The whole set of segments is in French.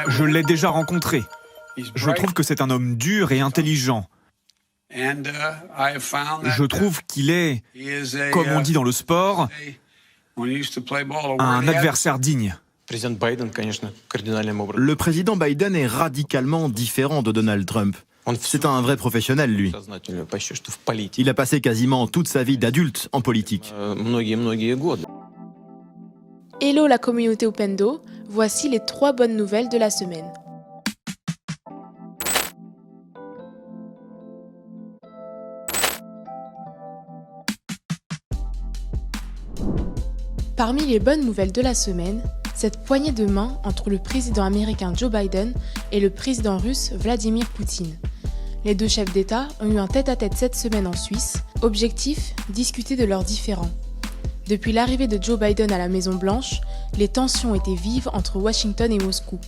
Je l'ai déjà rencontré. Je trouve que c'est un homme dur et intelligent. Je trouve qu'il est, comme on dit dans le sport, un adversaire digne. Le président Biden est radicalement différent de Donald Trump. C'est un vrai professionnel, lui. Il a passé quasiment toute sa vie d'adulte en politique. Hello la communauté Upendo, voici les 3 bonnes nouvelles de la semaine. Parmi les bonnes nouvelles de la semaine, cette poignée de main entre le président américain Joe Biden et le président russe Vladimir Poutine. Les 2 chefs d'État ont eu un tête-à-tête cette semaine en Suisse. Objectif, discuter de leurs différends. Depuis l'arrivée de Joe Biden à la Maison-Blanche, les tensions étaient vives entre Washington et Moscou.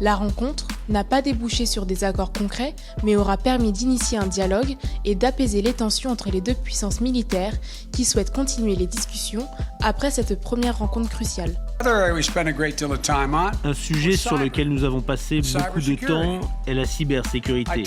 La rencontre n'a pas débouché sur des accords concrets, mais aura permis d'initier un dialogue et d'apaiser les tensions entre les 2 puissances militaires qui souhaitent continuer les discussions après cette première rencontre cruciale. Un sujet sur lequel nous avons passé beaucoup de temps est la cybersécurité.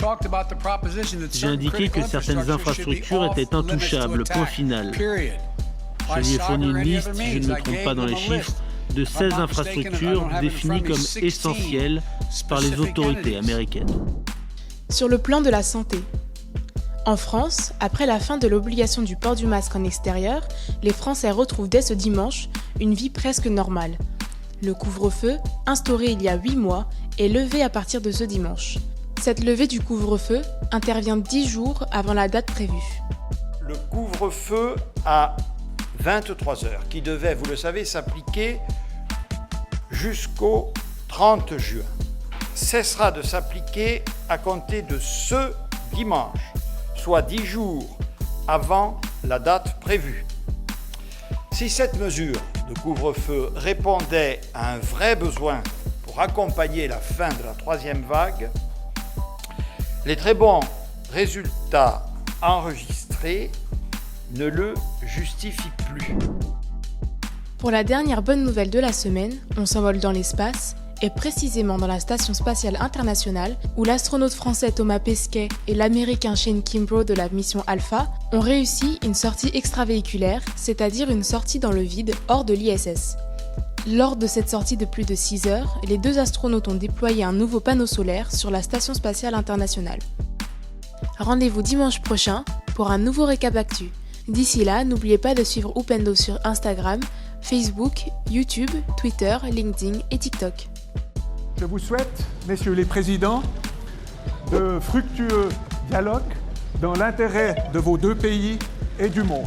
J'ai indiqué que certaines infrastructures étaient intouchables, point final. Je lui ai fourni une liste, si je ne me trompe pas dans les chiffres, de 16 infrastructures définies comme essentielles par les autorités américaines. Sur le plan de la santé. En France, après la fin de l'obligation du port du masque en extérieur, les Français retrouvent dès ce dimanche une vie presque normale. Le couvre-feu, instauré il y a 8 mois, est levé à partir de ce dimanche. Cette levée du couvre-feu intervient 10 jours avant la date prévue. Le couvre-feu à 23 heures, qui devait, vous le savez, s'appliquer jusqu'au 30 juin, cessera de s'appliquer à compter de ce dimanche, soit 10 jours avant la date prévue. Si cette mesure de couvre-feu répondait à un vrai besoin pour accompagner la fin de la 3e vague, les très bons résultats enregistrés ne le justifie plus. Pour la dernière bonne nouvelle de la semaine, on s'envole dans l'espace, et précisément dans la Station spatiale internationale, où l'astronaute français Thomas Pesquet et l'américain Shane Kimbrough de la mission Alpha ont réussi une sortie extravéhiculaire, c'est-à-dire une sortie dans le vide hors de l'ISS. Lors de cette sortie de plus de 6 heures, les 2 astronautes ont déployé un nouveau panneau solaire sur la Station spatiale internationale. Rendez-vous dimanche prochain pour un nouveau récap actu. D'ici là, n'oubliez pas de suivre Upendo sur Instagram, Facebook, YouTube, Twitter, LinkedIn et TikTok. Je vous souhaite, messieurs les présidents, de fructueux dialogues dans l'intérêt de vos 2 pays et du monde.